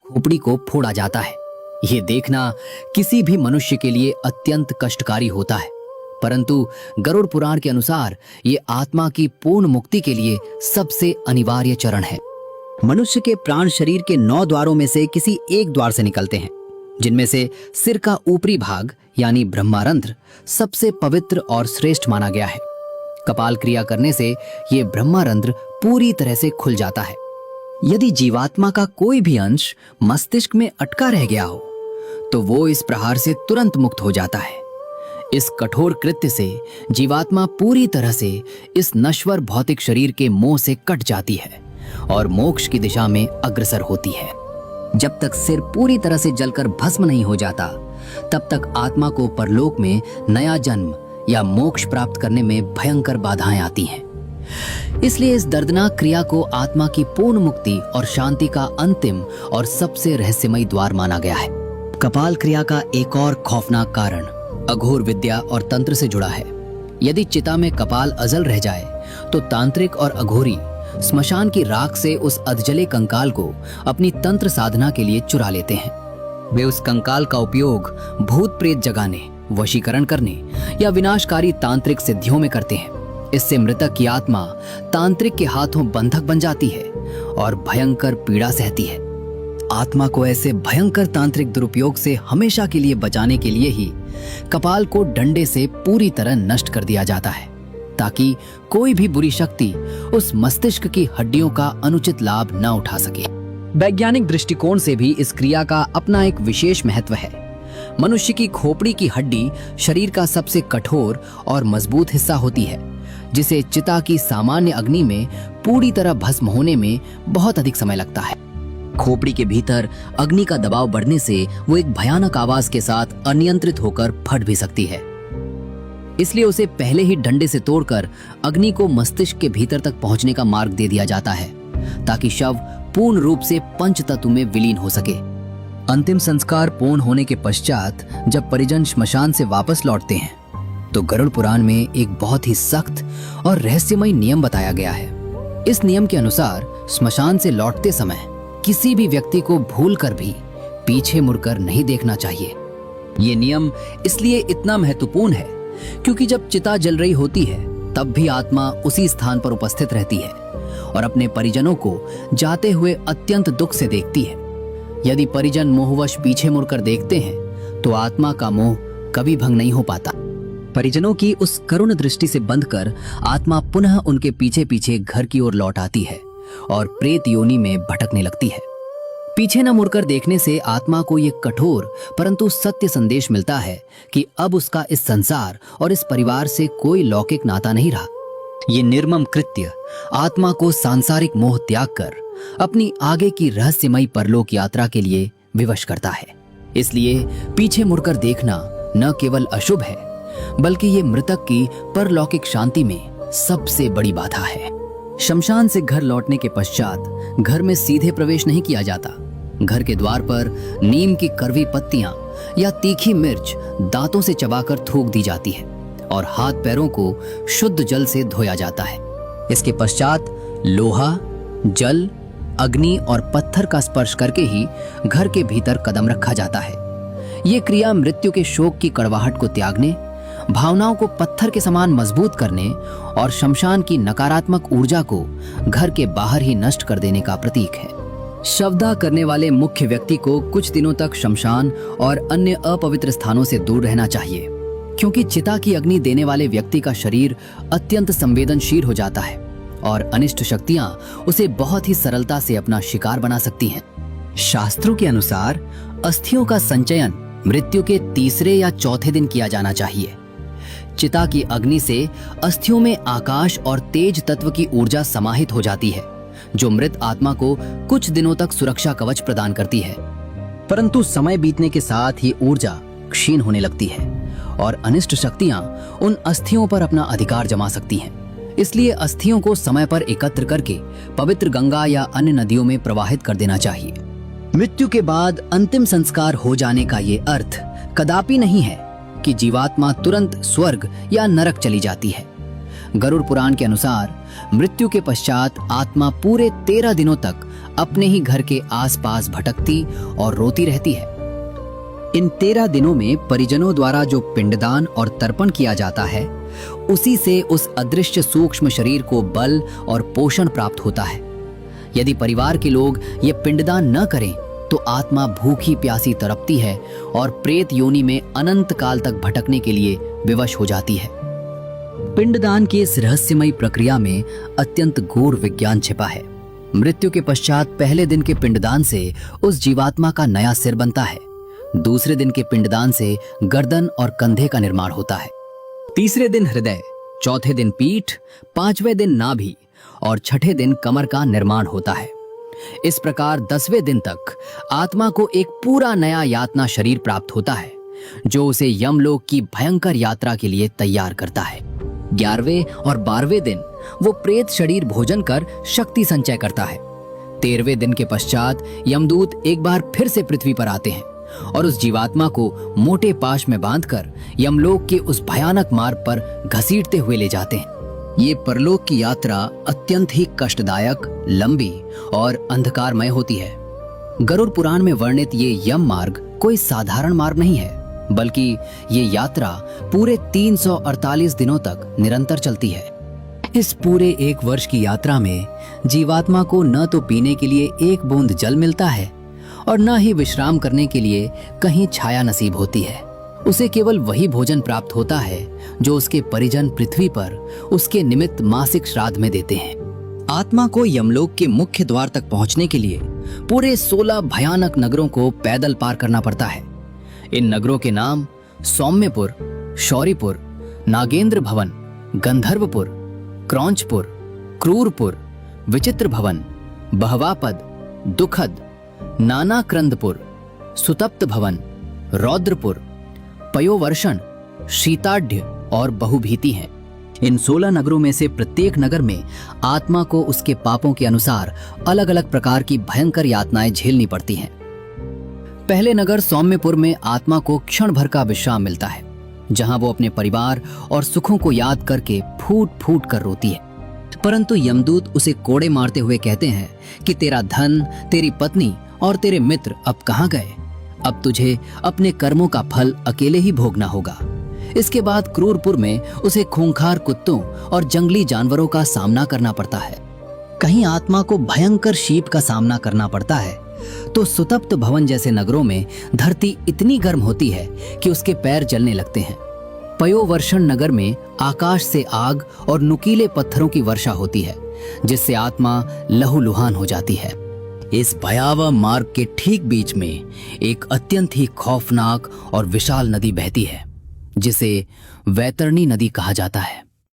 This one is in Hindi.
खोपड़ी को फोड़ा जाता है। ये देखना किसी भी मनुष्य के लिए अत्यंत कष्टकारी होता है, परंतु गरुड़ पुराण के अनुसार ये आत्मा की पूर्ण मुक्ति के लिए सबसे अनिवार्य चरण है। मनुष्य के प्राण शरीर के 9 द्वारों में से किसी एक द्वार से निकलते हैं, जिनमें से सिर का ऊपरी भाग यानी ब्रह्मारंध्र सबसे पवित्र और श्रेष्ठ माना गया है। कपाल क्रिया करने से ये ब्रह्मारंध्र पूरी तरह से खुल जाता है। यदि जीवात्मा का कोई भी अंश मस्तिष्क में अटका रह गया हो तो वो इस प्रहार से तुरंत मुक्त हो जाता है। इस कठोर कृत्य से जीवात्मा पूरी तरह से इस नश्वर भौतिक शरीर के मोह से कट जाती है और मोक्ष की दिशा में अग्रसर होती है। जब तक सिर पूरी तरह से जलकर भस्म नहीं हो जाता, तब तक आत्मा को परलोक में नया जन्म या मोक्ष प्राप्त करने में भयंकर बाधाएं आती हैं। इसलिए इस दर्दनाक क्रिया को आत्मा की पूर्ण मुक्ति और शांति का अंतिम और सबसे रहस्यमयी द्वार माना गया है। कपाल क्रिया का एक और खौफनाक कारण अघोर विद्या और तंत्र से जुड़ा है। यदि चिता में कपाल अजल रह जाए तो तांत्रिक और अघोरी स्मशान की राख से उस अधजले कंकाल को अपनी तंत्र साधना के लिए चुरा लेते हैं। वे उस कंकाल का उपयोग भूत प्रेत जगाने, वशीकरण करने या विनाशकारी तांत्रिक सिद्धियों में करते हैं। इससे मृतक की आत्मा तांत्रिक के हाथों बंधक बन जाती है और भयंकर पीड़ा सहती है। आत्मा को ऐसे भयंकर तांत्रिक दुरुपयोग से हमेशा के लिए बचाने के लिए ही कपाल को डंडे से पूरी तरह नष्ट कर दिया जाता है, ताकि कोई भी बुरी शक्ति उस मस्तिष्क की हड्डियों का अनुचित लाभ न उठा सके। वैज्ञानिक दृष्टिकोण से भी इस क्रिया का अपना एक विशेष महत्व है। मनुष्य की खोपड़ी की हड्डी शरीर का सबसे कठोर और मजबूत हिस्सा होती है, जिसे चिता की सामान्य अग्नि में पूरी तरह भस्म होने में बहुत अधिक समय लगता है। खोपड़ी के भीतर अग्नि का दबाव बढ़ने से वो एक भयानक आवाज के साथ अनियंत्रित होकर फट भी सकती है। इसलिए उसे पहले ही डंडे से तोड़कर अग्नि को मस्तिष्क के भीतर तक पहुंचने का मार्ग दे दिया जाता है, ताकि शव पूर्ण रूप से पंच तत्व में विलीन हो सके। अंतिम संस्कार पूर्ण होने के पश्चात जब परिजन श्मशान से वापस लौटते हैं तो गरुड़ पुराण में एक बहुत ही सख्त और रहस्यमय नियम बताया गया है। इस नियम के अनुसार श्मशान से लौटते समय किसी भी व्यक्ति को भूलकर भी पीछे मुड़कर नहीं देखना चाहिए। ये नियम इसलिए इतना महत्वपूर्ण है क्योंकि जब चिता जल रही होती है तब भी आत्मा उसी स्थान पर उपस्थित रहती है और अपने परिजनों को जाते हुए अत्यंत दुख से देखती है। यदि परिजन मोहवश पीछे मुड़कर देखते हैं तो आत्मा का मोह कभी भंग नहीं हो पाता। परिजनों की उस करुण दृष्टि से बंधकर आत्मा पुनः उनके पीछे पीछे घर की ओर लौट आती है और प्रेत योनि में भटकने लगती है। पीछे न मुड़कर देखने से आत्मा को ये कठोर परंतु सत्य संदेश मिलता है कि अब उसका इस संसार और इस परिवार से कोई लौकिक नाता नहीं रहा। ये निर्मम कृत्य आत्मा को सांसारिक मोह त्याग कर अपनी आगे की रहस्यमयी परलोक यात्रा के लिए विवश करता है। इसलिए पीछे मुड़कर देखना न केवल अशुभ है, बल्कि ये मृतक की परलौकिक शांति में सबसे बड़ी बाधा है। शमशान से घर लौटने के पश्चात घर में सीधे प्रवेश नहीं किया जाता। घर के द्वार पर नीम की कड़वी पत्तियां या तीखी मिर्च दांतों से चबाकर थूक दी जाती है और हाथ पैरों को शुद्ध जल से धोया जाता है। इसके पश्चात लोहा, जल, अग्नि और पत्थर का स्पर्श करके ही घर के भीतर कदम रखा जाता है। ये क्रिया मृत्यु के शोक की कड़वाहट को त्यागने, भावनाओं को पत्थर के समान मजबूत करने और शमशान की नकारात्मक ऊर्जा को घर के बाहर ही नष्ट कर देने का प्रतीक है। शवदाह करने वाले मुख्य व्यक्ति को कुछ दिनों तक शमशान और अन्य अपवित्र स्थानों से दूर रहना चाहिए, क्योंकि चिता की अग्नि देने वाले व्यक्ति का शरीर अत्यंत संवेदनशील हो जाता है और अनिष्ट शक्तियां उसे बहुत ही सरलता से अपना शिकार बना सकती हैं। शास्त्रों के अनुसार अस्थियों का संचयन मृत्यु के तीसरे या चौथे दिन किया जाना चाहिए। चिता की अग्नि से अस्थियों में आकाश और तेज तत्व की ऊर्जा समाहित हो जाती है, जो मृत आत्मा को कुछ दिनों तक सुरक्षा कवच प्रदान करती है। परंतु समय बीतने के साथ ही ऊर्जा क्षीण होने लगती है और अनिष्ट शक्तियां उन अस्थियों पर अपना अधिकार जमा सकती हैं। इसलिए अस्थियों को समय पर एकत्र करके पवित्र गंगा या अन्य नदियों में प्रवाहित कर देना चाहिए। मृत्यु के बाद अंतिम संस्कार हो जाने का ये अर्थ कदापि नहीं है कि जीवात्मा तुरंत स्वर्ग या नरक चली जाती है। गरुड़ पुराण के अनुसार मृत्यु के पश्चात आत्मा पूरे 13 दिनों तक अपने ही घर के आसपास भटकती और रोती रहती है। इन 13 दिनों में परिजनों द्वारा जो पिंडदान और तर्पण किया जाता है, उसी से उस अदृश्य सूक्ष्म शरीर को बल और पोषण प्राप्त होता है। यदि परिवार के लोग ये पिंडदान न करें तो आत्मा भूखी प्यासी तड़पती है और प्रेत योनि में अनंत काल तक भटकने के लिए विवश हो जाती है। पिंडदान की इस रहस्यमयी प्रक्रिया में अत्यंत गूढ़ विज्ञान छिपा है। मृत्यु के पश्चात पहले दिन के पिंडदान से उस जीवात्मा का नया सिर बनता है। दूसरे दिन के पिंडदान से गर्दन और कंधे का निर्माण होता है। तीसरे दिन हृदय, चौथे दिन पीठ, पांचवें दिन नाभि और छठे दिन कमर का निर्माण होता है। इस प्रकार 10वें दिन तक आत्मा को एक पूरा नया यातना शरीर प्राप्त होता है, जो उसे यमलोक की भयंकर यात्रा के लिए तैयार करता है। 11वें और 12वें दिन वो प्रेत शरीर भोजन कर शक्ति संचय करता है। 13वें दिन के पश्चात यमदूत एक बार फिर से पृथ्वी पर आते हैं और उस जीवात्मा को मोटे पाश में बांधकर यमलोक के उस भयानक मार्ग पर घसीटते हुए ले जाते हैं। ये परलोक की यात्रा अत्यंत ही कष्टदायक, लंबी और अंधकारमय होती है। गरुड़ पुराण में वर्णित ये यम मार्ग कोई साधारण मार्ग नहीं है, बल्कि ये यात्रा पूरे 348 दिनों तक निरंतर चलती है। इस पूरे 1 वर्ष की यात्रा में जीवात्मा को न तो पीने के लिए एक बूंद जल मिलता है और न ही विश्राम करने के लिए कहीं छाया नसीब होती है। उसे केवल वही भोजन प्राप्त होता है जो उसके परिजन पृथ्वी पर उसके निमित्त मासिक श्राद्ध में देते हैं। आत्मा को यमलोक के मुख्य द्वार तक पहुंचने के लिए पूरे 16 भयानक नगरों को पैदल पार करना पड़ता है। इन नगरों के नाम सौम्यपुर, शौरीपुर, नागेंद्र भवन, गंधर्वपुर, क्रौंचपुर, क्रूरपुर, विचित्र भवन, बहवापद, दुखद, नानाक्रंदपुर, सुतप्त भवन, रौद्रपुर, पयोवर्षण, शीताढ्य और बहुभीति हैं। इन 16 नगरों में से प्रत्येक नगर में आत्मा को उसके पापों के अनुसार अलग अलग प्रकार की भयंकर यातनाएं झेलनी पड़ती हैं। पहले नगर सौम्यपुर में आत्मा को क्षण भर का विश्राम मिलता है, जहां वो अपने परिवार और सुखों को याद करके फूट फूट कर रोती है। परंतु यमदूत उसे कोड़े मारते हुए कहते हैं कि तेरा धन, तेरी पत्नी और तेरे मित्र अब कहां गए? अब तुझे अपने कर्मों का फल अकेले ही भोगना होगा। इसके बाद क्रूरपुर में उसे खूंखार कुत्तों और जंगली जानवरों का सामना करना पड़ता है। कहीं आत्मा को भयंकर शीत का सामना करना पड़ता है, तो सुतप्त भवन जैसे नगरों में धरती इतनी गर्म होती है कि उसके पैर जलने लगते हैं। पयोवर्षण नगर में आकाश से आग और नुकीले पत्थरों की वर्षा होती है, जिससे आत्मा लहूलुहान हो जाती है। इस भयावह मार्ग के ठीक बीच में एक अत्यंत ही खौफनाक और विशाल नदी बहती है, जिसे वैतरणी नदी कहा जाता है।